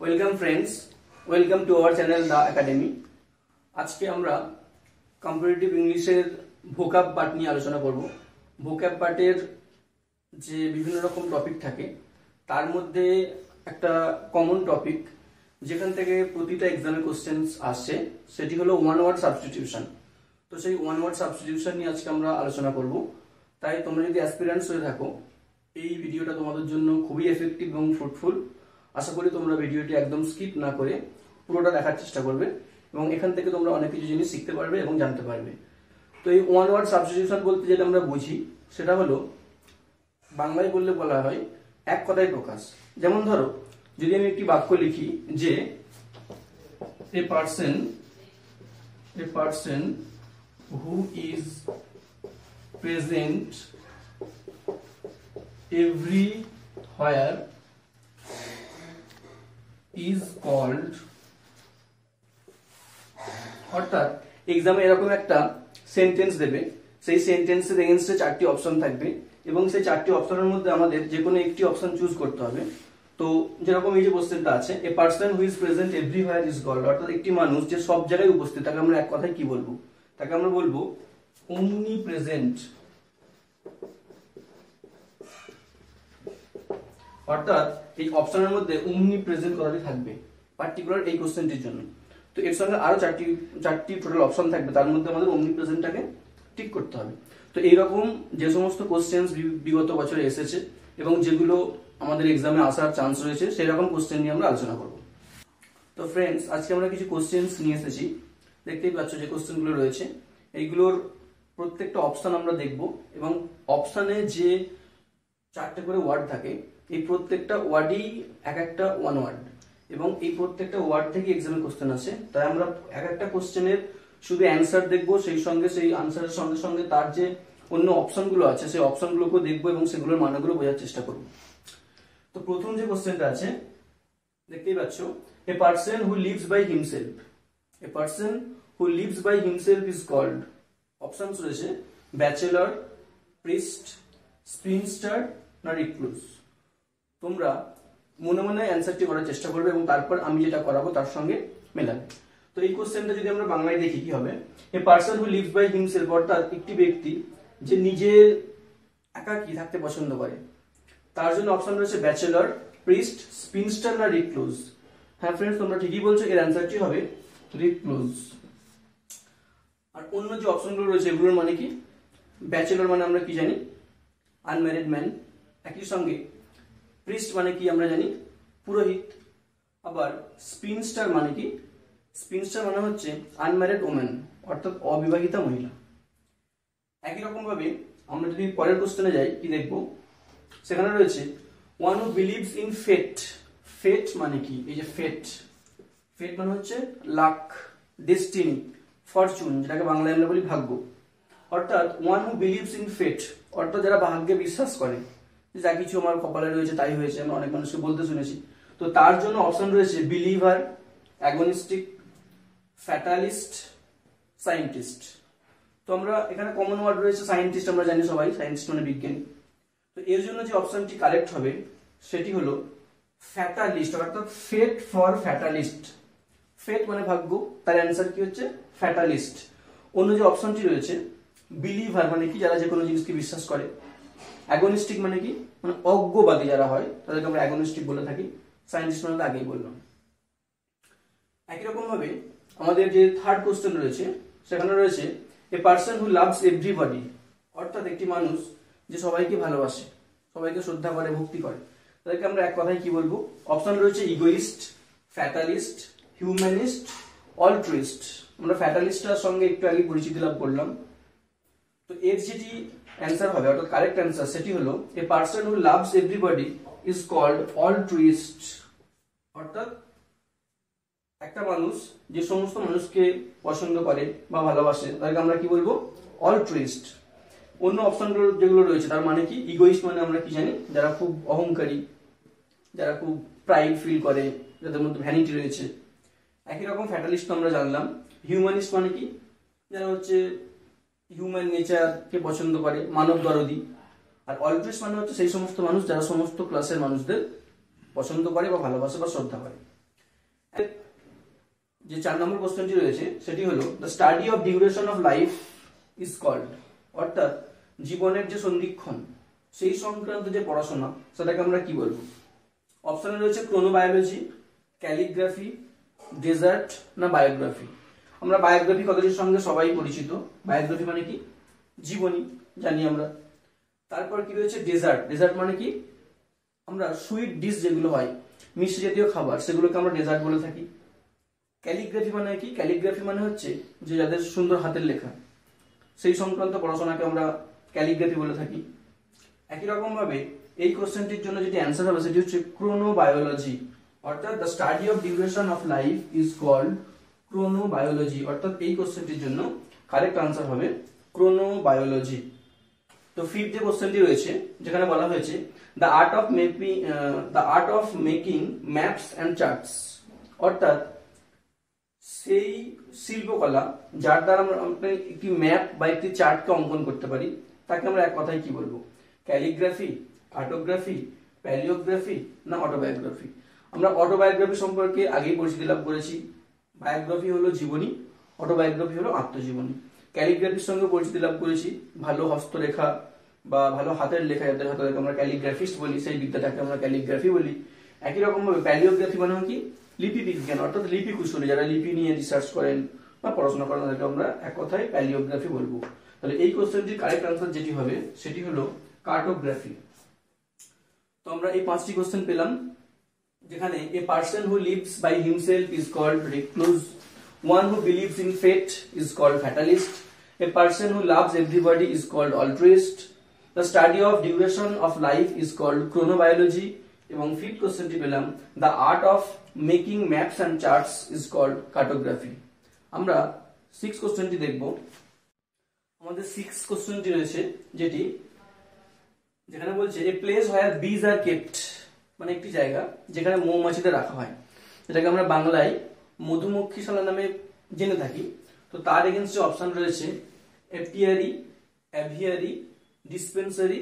Welcome friends, welcome to our channel the academy. আজকে আমরা comparative ইংলিশের ভোকাব পার্ট নিয়ে আলোচনা করব। ভোকাব পার্টের যে বিভিন্ন রকম টপিক থাকে তার মধ্যে একটা কমন টপিক যেখান থেকে প্রতিটা এক্সামে কোশ্চেন্স আসছে সেটি হলো ওয়ান ওয়ার্ড সাবস্টিটিউশন। তো সেই ওয়ান ওয়ার্ড সাবস্টিটিউশন নিয়ে আজকে আমরা আলোচনা করব। তাই তোমরা যদি অ্যাসপিরেন্টস হয়ে থাকো এই ভিডিওটা তোমাদের জন্য খুবই এফেক্টিভ এবং ফ্রুটফুল। আশা করি তোমরা ভিডিওটি একদম স্কিপ না করে পুরোটা দেখার চেষ্টা করবে এবং এখান থেকে তোমরা অনেক কিছু জিনিস শিখতে পারবে এবং জানতে পারবে। তো এই ওয়ান ওয়ার্ড সাবস্টিটিউশন বলতে যেটা আমরা বুঝি সেটা হলো বাংলায় বললে বলা হয় এক কথায় প্রকাশ। যেমন ধরো যদি আমি একটি বাক্য লিখি যে এ person who is present everywhere is called, অর্থাৎ এক্সামে এরকম একটা সেন্টেন্স দেবে, সেই সেন্টেন্সের এগেইনস্টে চারটি অপশন থাকবে এবং সেই চারটি অপশনের মধ্যে আমাদের যে কোনো একটি অপশন চুজ করতে হবে। তো যেরকম এই যে কোশ্চেনটা আছে a person who is present everywhere is called, অর্থাৎ একটি মানুষ যে সব জায়গায় উপস্থিত তাকে আমরা এক কথায় কি বলবো? তাকে আমরা বলবো omni প্রেজেন্ট। অর্থাৎ এই অপশনের মধ্যে omni প্রেজেন্ট কথাটি থাকবে পার্টিকুলার এই কোশ্চেনটির জন্য। তো এর সঙ্গে আরো চারটি টোটাল অপশন থাকবে, তার মধ্যে আমাদের omni প্রেজেন্টটাকে টিক করতে হবে। তো এইরকম যে সমস্ত কোশ্চেন্স বিগত বছরে এসেছে এবং যেগুলো আমাদের এক্সামে আসার চান্স রয়েছে সেই রকম কোশ্চেন নিয়ে আমরা আলোচনা করব। তো ফ্রেন্ডস, আজকে আমরা কিছু কোশ্চেন্স নিয়ে এসেছি। দেখতেই পাচ্ছ যে কোশ্চেনগুলো রয়েছে এইগুলোর প্রত্যেকটা অপশন আমরা দেখব এবং অপশনে যে চারটে করে ওয়ার্ড থাকে এই প্রত্যেকটা ওয়ার্ডই এক একটা ওয়ান ওয়ার্ড এবং এই প্রত্যেকটা ওয়ার্ড থেকে এক্সামে কোশ্চেন আসে। তাই আমরা এক একটা কোশ্চেনের শুধু অ্যান্সার দেখবো, সেই সঙ্গে সেই আনসারের সঙ্গে সঙ্গে তার যে অন্য অপশনগুলো আছে সেই অপশনগুলোকেও দেখবো এবং সেগুলোর মানগুলো বোঝার চেষ্টা করব। তো প্রথম যে কোশ্চেনটা আছে দেখতেই পাচ্ছ a person who lives by himself, a person who lives by himself is called. Options রয়েছে ব্যাচেলর, প্রিস্ট, স্পিনস্টার না রিক্লুজ। তোমরা মনে মনে অ্যান্সারটি করার চেষ্টা করবে এবং তারপর আমি যেটা করাবো তার সঙ্গে মেলাবে। তো এই কোশ্চেনটা যদি আমরা বাংলায় দেখি কি হবে, a person who lives by himself অর্থাৎ একটি ব্যক্তি যে নিজের একাকী থাকতে পছন্দ করে, তার জন্য অপশন রয়েছে ব্যাচেলর, প্রিস্ট, স্পিনস্টার না রিক্লুজ। হ্যাঁ ফ্রেন্ডস, তোমরা ঠিকই বলছো, এর অ্যান্সারটি হবে রিক্লুজ। আর অন্য যে অপশনগুলো রয়েছে এগুলোর মানে কি? ব্যাচেলর মানে আমরা কি জানি? Unmarried man. একই সঙ্গে প্রিস্ট মানে কি আমরা জানি? পুরোহিত। আবার স্পিনস্টার মানে কি? স্পিনস্টার মানে হচ্ছে আনম্যারিড ওম্যান, অর্থাৎ অবিবাহিতা মহিলা। একই রকম ভাবে আমরা যদি পরের কোশ্চেনে যাই কি দেখব, সেখানে রয়েছে ওয়ান হু বিলিভস ইন ফেট। ফেট মানে কি? এই যে ফেট, ফেট মানে হচ্ছে লাক, ডেস্টিনি, ফরচুন, যেটাকে বাংলায় আমরা বলি ভাগ্য। অর্থাৎ ওয়ান হু বিলিভস ইন ফেট অর্থাৎ যারা ভাগ্যে বিশ্বাস করে, যা কিছু আমার কপালে রয়েছে তাই হয়েছে, আমরা অনেক মানুষকে বলতে শুনেছি। তো তার জন্য অপশন রয়েছে বিলিভার, অ্যাগনিস্টিক, ফ্যাটালিস্ট, সায়েন্টিস্ট। তো আমরা এখানে কমন ওয়ার্ড রয়েছে সায়েন্টিস্ট, আমরা জানি সবাই সায়েন্টিস্ট মানে বিজ্ঞানী। তো এর জন্য যে অপশনটি কারেক্ট হবে সেটি হলো ফ্যাটালিস্ট, অর্থাৎ ফেট ফর ফ্যাটালিস্ট। ফেট মানে ভাগ্য, তার অ্যান্সার কি হচ্ছে ফ্যাটালিস্ট। অন্য যে অপশনটি রয়েছে বিলিভার মানে কি? যারা যে কোনো জিনিসকে বিশ্বাস করে। অ্যাগনিস্টিক মানে কি? মানে অজ্ঞবাদী যারা হয় তাদেরকে আমরা অ্যাগনিস্টিক বলে থাকি। সায়েন্টিস্ট মানে আগেই বললাম। একই রকম ভাবে আমাদের যে থার্ড কোশ্চেন রয়েছে সেখানে রয়েছে এ পার্সন হু লাভস এভরিবডি, অর্থাৎ একটি মানুষ যে সবাইকে ভালোবাসে, সবাইকে শ্রদ্ধা করে, ভক্তি করে, তাদেরকে আমরা এক কথায় কি বলবো? অপশন রয়েছে ইগোইস্ট, ফ্যাটালিস্ট, হিউম্যানিস্ট, অলট্রুইস্ট। আমরা ফ্যাটালিস্টটার সঙ্গে একটু আগে পরিচিতি লাভ করলাম। তো এর যেটি অ্যান্সার হবে অর্থাৎ কারেক্ট অ্যান্সার সেটি হলো a person who loves everybody is called altruist. অর্থাৎ একটা মানুষ যে সমস্ত মানুষকে পছন্দ করে বা ভালোবাসে তাদেরকে আমরা কি বলবো? অলট্রুইস্ট। অন্য অপশনগুলো যেগুলো রয়েছে তার মানে কি? ইগোইস্ট মানে আমরা কি জানি? যারা খুব অহংকারী, যারা খুব প্রাইড ফিল করে, যাদের মধ্যে ভ্যানিটি রয়েছে। একই রকম ফ্যাটালিস্ট আমরা জানলাম। হিউম্যানিস্ট মানে কি? যারা হচ্ছে হিউম্যান নেচারকে পছন্দ করে, মানব দরদি। আর অলট্রুইস্ট মানে হচ্ছে সেই সমস্ত মানুষ যারা সমস্ত ক্লাসের মানুষদের পছন্দ করে বা ভালোবাসে বা শ্রদ্ধা করে। যে 4 নম্বর কোশ্চেনটি রয়েছে সেটি হলো the study of duration of life is called, অর্থাৎ জীবনের যে সন্ধিক্ষণ সেই সংক্রান্ত যে পড়াশোনা সেটাকে আমরা কি বলবো? অপশনে রয়েছে ক্রোনোবায়োলজি, ক্যালিগ্রাফি, ডেজার্ট না বায়োগ্রাফি। আমরা বায়োগ্রাফি কথাটির সঙ্গে সবাই পরিচিত। বায়োগ্রাফি মানে কি? জীবনী, জানি আমরা। তারপর কি রয়েছে? ডেজার্ট। ডেজার্ট মানে কি? আমরা সুইট ডিশ যেগুলো হয়, মিষ্টি জাতীয় খাবার, সেগুলোকে আমরা ডেজার্ট বলে থাকি। ক্যালিগ্রাফি মানে কি? ক্যালিগ্রাফি মানে হচ্ছে যে যাদের সুন্দর হাতের লেখা, সেই সংক্রান্ত পড়াশোনাকে আমরা ক্যালিগ্রাফি বলে থাকি। একই রকম ভাবে এই কোশ্চেনটির জন্য যেটি অ্যান্সার হবে সেটি হচ্ছে ক্রোনোবায়োলজি, অর্থাৎ the study of duration of life is called chronobiology, অর্থাৎ এই কোশ্চেনটির জন্য কারেক্ট আনসার হবে ক্রোনোবায়োলজি। তো ফিফথ যে কোশ্চেনটি রয়েছে যেখানে বলা হয়েছে the art of making maps and charts, অর্থাৎ সেই শিল্পকলা যার দ্বারা আমরা একটি ম্যাপ বা একটি চার্টকে অঙ্কন করতে পারি, তাকে আমরা এক কথায় কি বলবো? ক্যালিগ্রাফি, কার্টোগ্রাফি, প্যালিওগ্রাফি না অটোবায়োগ্রাফি? আমরা অটোবায়োগ্রাফি সম্পর্কে আগেই পরিচিতি লাভ করেছি। বায়োগ্রাফি হলো জীবনী, অটোবায়োগ্রাফি হলো আত্মজীবনী। ক্যালিগ্রাফির সঙ্গে পরিচিতি লাভ করেছি, ভালো হস্তরেখা বা ভালো হাতের লেখা যাদের হাতে লেখা আমরা ক্যালিগ্রাফিস্ট বলি, সেই বিদ্যাটাকে আমরা ক্যালিগ্রাফি বলি। একই রকম ভাবে প্যালিওগ্রাফি মানে কি? লিপি বিজ্ঞান, অর্থাৎ লিপি কুশলী, যারা লিপি নিয়ে রিসার্চ করেন বা পড়াশোনা করেন তাদেরকে আমরা এক কথায় প্যালিওগ্রাফি বলবো। তাহলে এই কোশ্চেনটির কারেক্ট আনসার যেটি হবে সেটি হলো কার্টোগ্রাফি। তো আমরা এই 5টি কোশ্চেন পেলাম, যেখানে a person who lives by himself is called recluse, one who believes in fate is called fatalist, a person who loves everybody is called altruist, the study of duration of life is called chronobiology, এবং fifth কোশ্চেনটি পেলাম the art of making maps and charts is called cartography। আমরা 6 কোশ্চেনটি দেখব। আমাদের 6 কোশ্চেনটি রয়েছে যেখানে বলছে a place where bees are kept, মানে একটি জায়গা যেখানে মৌমাছিদের রাখা হয়, যেটাকে আমরা বাংলায় মধুমক্ষিশালা নামে জেনে থাকি। তো তার এগেইনস্টে অপশন রয়েছে এপিয়ারি, অ্যাভিয়ারি, ডিসপেন্সারি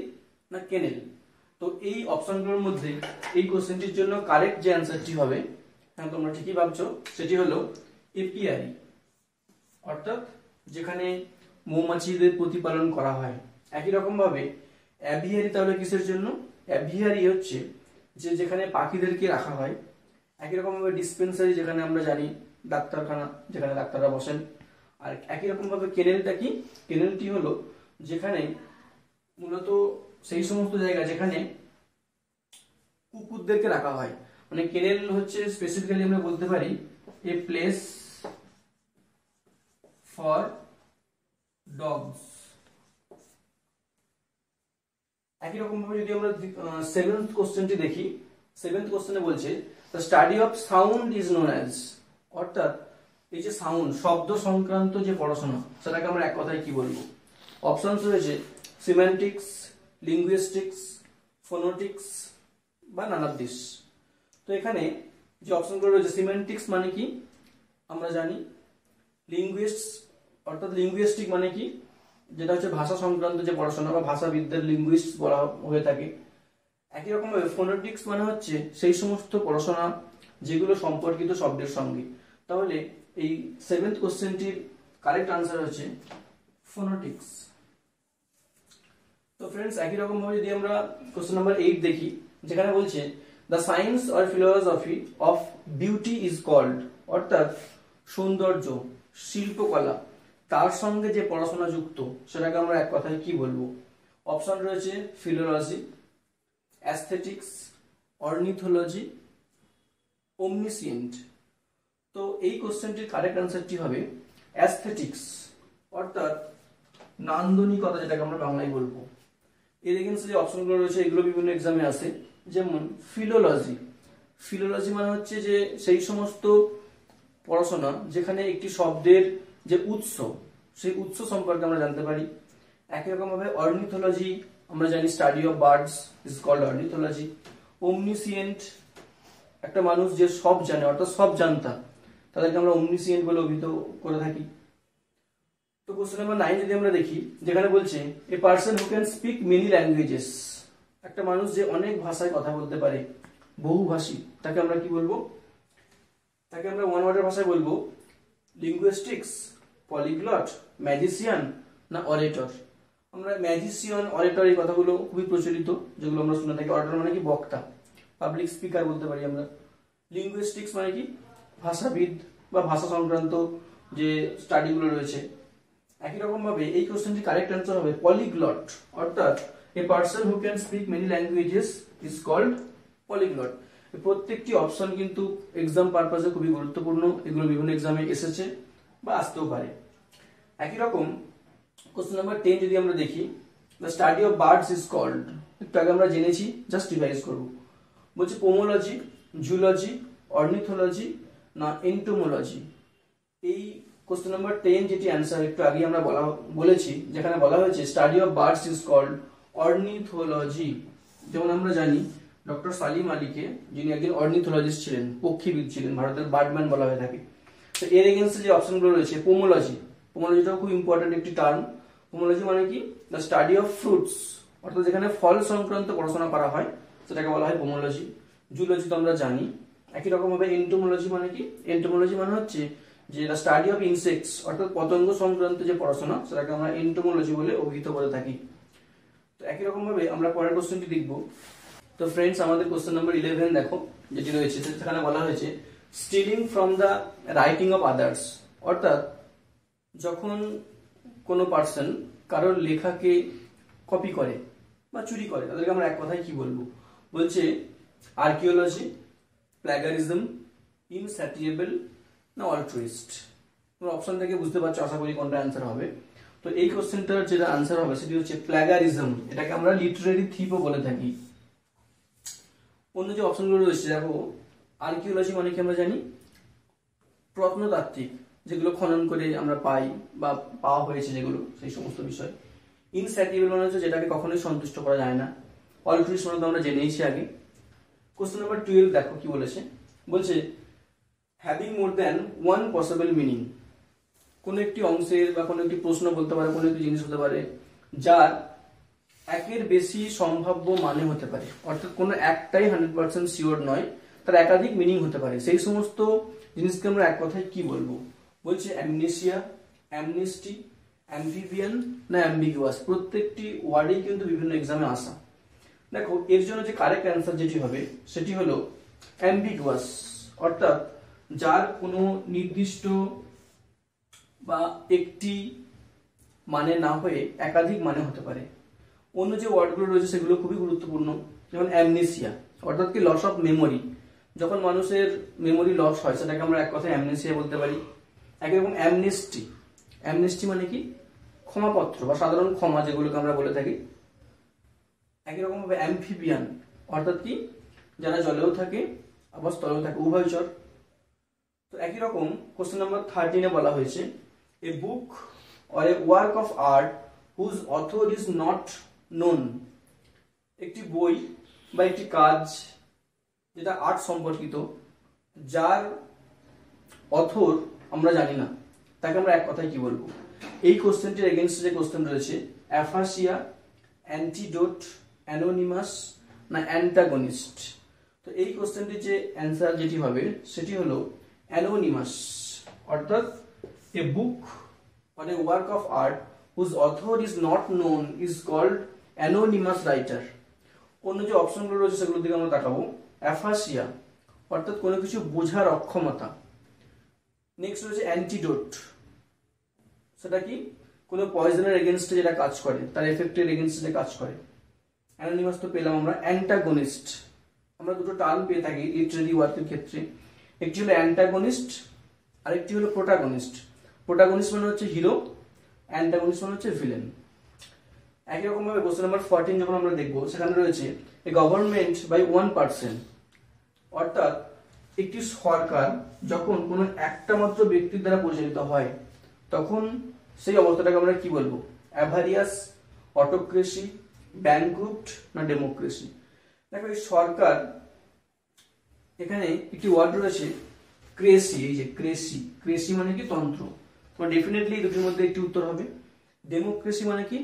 না কেনেল। তো এই অপশনগুলোর মধ্যে এই কোশ্চেনটির জন্য কারেক্ট যে অ্যান্সারটি হবে, হ্যাঁ তোমরা ঠিকই ভাবছো, সেটি হলো এপিয়ারি, অর্থাৎ যেখানে মৌমাছিদের প্রতিপালন করা হয়। একই রকম ভাবে অ্যাভিয়ারি তাহলে কিসের জন্য? অ্যাভিয়ারি হচ্ছে যে যেখানে পাখিদেরকে রাখা হয়। একই রকম ভাবে ডিসপেন্সারি যেখানে আমরা জানি ডাক্তারখানা, যেখানে ডাক্তাররা বসেন। আর একই রকম ভাবে কেনেলটা কি? কেনেলটি হলো যেখানে মূলত সেই সমস্ত জায়গা যেখানে কুকুরদেরকে রাখা হয়। মানে কেনেল হচ্ছে স্পেসিফিক্যালি আমরা বলতে পারি এ প্লেস ফর ডগস। একই রকম ভাবে যদি আমরা 7th কোশ্চেনটি দেখি, 7th কোশ্চেনে বলছে the study of sound is known as, অর্থাৎ এই যে সাউন্ড, শব্দ সংক্রান্ত যে পড়াশোনা, সেটাকে আমরা এক কথায় কি বলবো? অপশনস রয়েছে সিম্যান্টিক্স, লিঙ্গুইস্টিক্স, ফোনোটিক্স বা নানাদিস। তো এখানে যে অপশনগুলো রয়েছে, সিম্যান্টিক্স মানে কি আমরা জানি, লিঙ্গুইস্টস অর্থাৎ লিঙ্গুইস্টিক মানে কি? যেটা হচ্ছে ভাষা সংক্রান্ত যে পড়াশোনা বা ভাষাবিদদের লিঙ্গুইস্ট বলা হয়ে থাকে। একই রকম ভাবে ফোনেটিক্স মানে হচ্ছে সেই সমস্ত পড়াশোনা যেগুলো সম্পর্কিত শব্দের সঙ্গে। তাহলে এই 7th কোশ্চেনটির কারেক্ট আনসার হচ্ছে ফোনেটিক্স। তো ফ্রেন্ডস, একই রকম ভাবে যদি আমরা কোশ্চেন নাম্বার 8 দেখি, যেখানে বলছে the science or philosophy of beauty is called, অর্থাৎ সৌন্দর্য, শিল্পকলা তার সঙ্গে যে পড়াশোনা যুক্ত সেটাকে আমরা এক কথায় কি বলবো? অপশন রয়েছে ফিলোলজি, অ্যাস্থেটিক্স, অর্নিথোলজি, ওমনিসিয়েন্ট। তো এই কোশ্চেনটির কারেক্ট আনসারটি হবে অ্যাস্থেটিক্স, অর্থাৎ নান্দনিকতা, যেটাকে আমরা বাংলায় বলবো। এর এগেইনস্টে যে অপশনগুলো রয়েছে এগুলো বিভিন্ন এক্সামে আসে, যেমন ফিলোলজি। ফিলোলজি মানে হচ্ছে যে সেই সমস্ত পড়াশোনা যেখানে একটি শব্দের যে উৎস, সেই উৎস সম্পর্কে আমরা জানতে পারি। একই রকম ভাবে অর্নিথোলজি আমরা জানি study of birds is called ornithology. Omniscient একটা মানুষ যে সব জানে, অর্থাৎ সব জানতা, তাদেরকে আমরা ওমনিসিয়েন্ট বলে অভিহিত করে থাকি। তো কোশ্চেন নাম্বার 9 যদি আমরা দেখি, যেখানে বলছে এ person who can speak many languages, একটা মানুষ যে অনেক ভাষায় কথা বলতে পারে, বহুভাষী, তাকে আমরা কি বলবো? তাকে আমরা ওয়ান ওয়ার্ডের ভাষায় বলবো লিঙ্গুইস্টিক্স, পলিগ্লট, ম্যাজিশিয়ান না অরেটর। আমরা ম্যাজিশিয়ান, অরেটর এই কথাগুলো খুবই প্রচলিত, যেগুলো আমরা শুনে থাকি। অরেটর মানে কি বক্তা, পাবলিক স্পিকার বলতে পারি আমরা। লিঙ্গুইস্টিক্স মানে কি ভাষাবিদ বা ভাষা সংক্রান্ত যে স্টাডিগুলো রয়েছে। একই রকম ভাবে এই কোশ্চেনটি কারেক্ট অ্যান্সার হবে পলিগ্লট, অর্থাৎ a person who can speak many languages is called polyglot. প্রত্যেকটি অপশন কিন্তু এক্সাম পারপাসে খুবই গুরুত্বপূর্ণ, এগুলো বিভিন্ন এক্সামে এসেছে বা আসতেও পারে। একই রকম কোশ্চেন নাম্বার 10 যদি আমরা দেখি, the study of birds is called, একটু আগে আমরা জেনেছি, জাস্ট রিভাইজ করবো। বলছে পোমোলজি, জুলজি, অর্নিথোলজি না এন্টোমোলজি। এই কোশ্চেন নাম্বার 10 যেটি অ্যান্সার একটু আগে আমরা বলেছি, যেখানে বলা হয়েছে study of birds is called ornithology. যেমন আমরা জানি ডক্টর সালিম আলীকে, যিনি একজন অর্নিথোলজিস্ট ছিলেন, পক্ষীবিদ ছিলেন, ভারতের বার্ডম্যান বলা হয়ে থাকে। তো এর এগেইনস্টে যে অপশনগুলো রয়েছে পোমোলজি, পোমোলজিটাও খুব ইম্পর্টেন্ট একটি টার্ম। পোমোলজি মানে কি দ্য স্টাডি অফ ফ্রুটস, অর্থাৎ যেখানে ফল সংক্রান্ত পড়াশোনা করা হয় সেটাকে বলা হয় পোমোলজি। জুলজি তো আমরা জানি। একই রকম ভাবে এন্টোমোলজি মানে কি, এন্টোমোলজি মানে হচ্ছে যে দ্য স্টাডি অফ ইনসেক্টস, অর্থাৎ পতঙ্গ সংক্রান্ত যে পড়াশোনা সেটাকে আমরা এন্টোমোলজি বলে অভিহিত করে থাকি। তো একই রকম ভাবে আমরা পরের কোশ্চেনটি দেখব। তো ফ্রেন্ডস, আমাদের কোশ্চেন নাম্বার 11 দেখো যেটি রয়েছে, সেখানে বলা হয়েছে stealing from the writing of others, অর্থাৎ যখন কোনো পার্সন কারোর লেখাকে কপি করে বা চুরি করে, তাদেরকে আমরা এক কথায় কি বলবো? বলছে আর্কিওলজি, প্ল্যাগারিজম, ইনস্যাটিয়েবল না অল্ট্রুইস্ট। তোমরা অপশন থেকে বুঝতে পারছো আশা করি কোনটা অ্যান্সার হবে। তো এই কোশ্চেনটার যেটা অ্যান্সার হবে সেটি হচ্ছে প্ল্যাগারিজম। এটাকে আমরা লিটারেরি থিপও বলে থাকি। অন্য যে অপশনগুলো রয়েছে দেখো, আর্কিওলজি মানে কি আমরা জানি প্রত্নতাত্ত্বিক, যেগুলো খনন করে আমরা পাই বা পাওয়া হয়েছে যেগুলো, সেই সমস্ত বিষয়। ইনস্যাটিয়েবল মানে হচ্ছে যেটাকে কখনোই সন্তুষ্ট করা যায় না। অল্ট্রুইস্ট মানে তো আমরা জেনেইছি আগে। কোশ্চেন নাম্বার 12 দেখো কি বলেছে, বলছে having more than one possible meaning. কোনো একটি অংশের বা কোনো একটি প্রশ্ন বলতে পারে, কোনো একটি জিনিস হতে পারে যার একের বেশি সম্ভাব্য মানে হতে পারে, অর্থাৎ কোনো একটাই 100% শিওর নয়, তার একাধিক মিনিং হতে পারে। সেই সমস্ত জিনিসকে আমরা এক কথায় কি বলবো? বলছে অ্যামনেসিয়া, অ্যামনেস্টি, অ্যাম্ফিবিয়ান না অ্যাম্বিগুয়াস। প্রত্যেকটি ওয়ার্ডেই কিন্তু বিভিন্ন এক্সামে আসা। দেখো এর জন্য যে কারেক্ট অ্যান্সার যেটি হবে সেটি হলো অ্যাম্বিগুয়াস, অর্থাৎ যার কোনো নির্দিষ্ট বা একটি মানে না হয়ে একাধিক মানে হতে পারে। অন্য যে ওয়ার্ডগুলো রয়েছে সেগুলো খুবই গুরুত্বপূর্ণ, যেমন অ্যামনেসিয়া, অর্থাৎ কি লস অফ মেমোরি। যখন মানুষের মেমোরি লস হয় সেটাকে আমরা এক কথায় অ্যামনেসিয়া বলতে পারি। একই রকম অ্যামনেস্টি, অ্যামনেস্টি মানে কি ক্ষমাপত্র বা সাধারণ ক্ষমা, যেগুলোকে আমরা বলে থাকি। একই রকম ভাবে অ্যাম্ফিবিয়ান, অর্থাৎ কি যারা জলেও থাকে আবার স্থলেও থাকে, উভয়চর। তো একই রকম কোশ্চেন নাম্বার 13 বলা হয়েছে a book or a work of art whose author is not known. একটি বই বা একটি কাজ যেটা আর্ট সম্পর্কিত, যার অথর আমরা জানি না, তাকে আমরা এক কথায় কি বলবো? এই কোশ্চেনটির এগেইনস্ট যে কোশ্চেন রয়েছে অ্যাফাসিয়া, অ্যান্টিডোট, অ্যানোনিমাস না অ্যান্টাগনিস্ট। তো এই কোশ্চেনটির যে অ্যান্সার যেটি হবে সেটি হলো অ্যানোনিমাস, অর্থাৎ এ বুক or a work of art whose author is not known is called anonymous writer. অন্য যে অপশনগুলো রয়েছে সেগুলোর দিকে আমরা তাকাবো। অ্যাফাসিয়া, অর্থাৎ কোনো কিছু বোঝার অক্ষমতা। নেক্সট রয়েছে অ্যান্টিডোট, সেটা কি কোনো পয়জনের এগেইনস্টে যেটা কাজ করে, তার এফেক্টের এগেইনস্টে যে কাজ করে। অ্যানোনিমাস তো পেলাম আমরা। অ্যান্টাগনিস্ট, আমরা দুটো টার্ম পেয়ে থাকি লিটারেরি ওয়ার্কের ক্ষেত্রে, একটি হলো অ্যান্টাগনিস্ট আর একটি হলো প্রোটাগনিস্ট। প্রোটাগনিস্ট মানে হচ্ছে হিরো, অ্যান্টাগনিস্ট মানে হচ্ছে ভিলেন। একই রকম ভাবে কোশ্চেন নাম্বার 14 যখন আমরা দেখবো, সেখানে রয়েছে a government by one person, অর্থাৎ একটি সরকার যখন কোনো একটা মাত্র ব্যক্তির দ্বারা পরিচালিত হয় তখন সেই অবস্থাটাকে আমরা কি বলবো? অ্যাভারিয়াস, অটোক্রেসি, ব্যাংক্রুপ্ট না ডেমোক্রেসি। দেখো এই সরকার, এখানে একটি ওয়ার্ড রয়েছে ক্রেসি। এই যে ক্রেসি, ক্রেসি মানে কি তন্ত্র। তোমার ডেফিনেটলি এই দুটির মধ্যে একটি উত্তর হবে। ডেমোক্রেসি মানে কি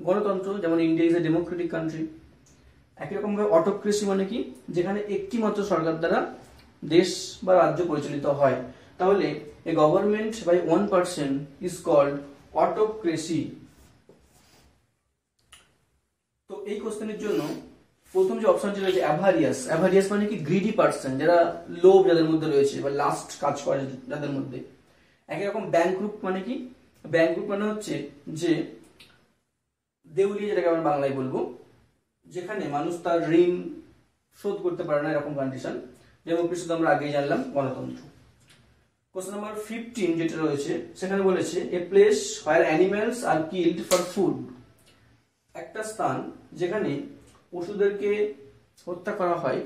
গণতন্ত্র, যেমন India is a democratic country. একই রকম ভাবে অটোক্রেসি মানে কি যেখানে একটি মাত্র সরকার দ্বারা দেশ বা রাজ্য পরিচালিত হয়, তাহলে a government by one person is called autocracy. তো এই কোশ্চেনের জন্য প্রথম যে অপশনটি রয়েছে অ্যাভারিয়াস। অ্যাভারিয়াস মানে কি গ্রিডি পার্সন, যারা লোভ যাদের মধ্যে রয়েছে বা লাস্ট কাজ করে যাদের মধ্যে। একই রকম ব্যাংকরূপ মানে কি, ব্যাংকরূপ মানে হচ্ছে যে দেউলিয়া, যেটাকে আমরা বাংলায় বলবো, যেখানে মানুষ তার ঋণ শোধ করতে পারে না, এরকম কন্ডিশন। ডেমোক্রেসি তো আমরা আগেই জানলাম, গণতন্ত্র। কোশ্চেন নাম্বার 15 যেটা রয়েছে সেখানে বলেছে এ place where animals R killed for food. একটা স্থান যেখানে পশুদেরকে হত্যা করা হয়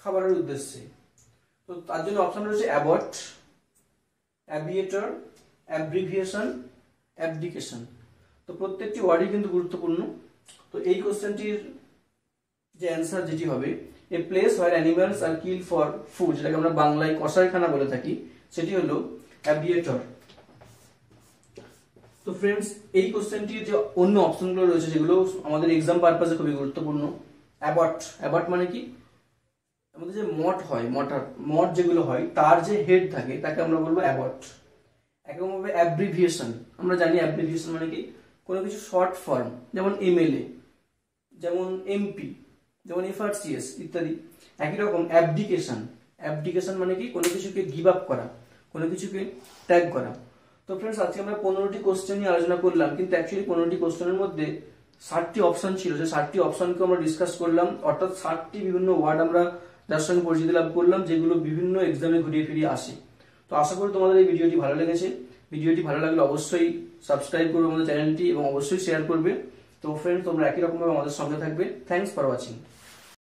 খাবারের উদ্দেশ্যে। তো তার জন্য অপশন রয়েছে অ্যাবট, অ্যাবিয়েটর, অ্যাব্রিভিয়েশন, অ্যাবডিকেশন। তো প্রত্যেকটি ওয়ার্ডই কিন্তু গুরুত্বপূর্ণ। তো এই কোশ্চেনটির যে অ্যান্সার যেটি হবে a place where animals are kill for food, যেটাকে আমরা বাংলায় কসাইখানা বলে থাকি, সেটি হলো অ্যাবিয়েটর। তো ফ্রেন্ডস, এই কোশ্চেনটির যে অন্য অপশনগুলো রয়েছে যেগুলো আমাদের এক্সাম পারপাসে খুবই গুরুত্বপূর্ণ। অ্যাবট, অ্যাবট মানে কি, আমাদের যে মঠ হয়, মঠ যেগুলো হয় তার যে হেড থাকে তাকে আমরা বলবো অ্যাবট। একইভাবে অ্যাব্রিভিয়েশন, আমরা জানি অ্যাব্রিভিয়েশন মানে কি কোনো কিছু শর্ট ফর্ম, যেমন এমএলএ, যেমন এমপি, যেমন এফআরসিএস ইত্যাদি। একই রকম অ্যাবডিকেশন, অ্যাবডিকেশন মানে কি কোনো কিছুকে গিভ আপ করা, কোনো কিছুকে ত্যাগ করা। তো ফ্রেন্ডস, আজকে আমরা 15টি কোশ্চেন নিয়ে আলোচনা করলাম, কিন্তু অ্যাকচুয়ালি 15টি কোশ্চেনের মধ্যে 60টি অপশন ছিল, যে 60টি অপশনকে আমরা ডিসকাস করলাম, অর্থাৎ 60টি বিভিন্ন ওয়ার্ড আমরা যার সঙ্গে পরিচিতি লাভ করলাম, যেগুলো বিভিন্ন এক্সামে ঘুরিয়ে ফিরিয়ে আসে। তো আশা করি তোমাদের এই ভিডিওটি ভালো লেগেছে। ভিডিওটি ভালো লাগলে অবশ্যই সাবস্ক্রাইব করবে আমাদের চ্যানেলটি এবং অবশ্যই শেয়ার করবে। তো ফ্রেন্ডস, তোমরা একই রকমভাবে আমাদের সঙ্গে থাকবে। Thanks for watching.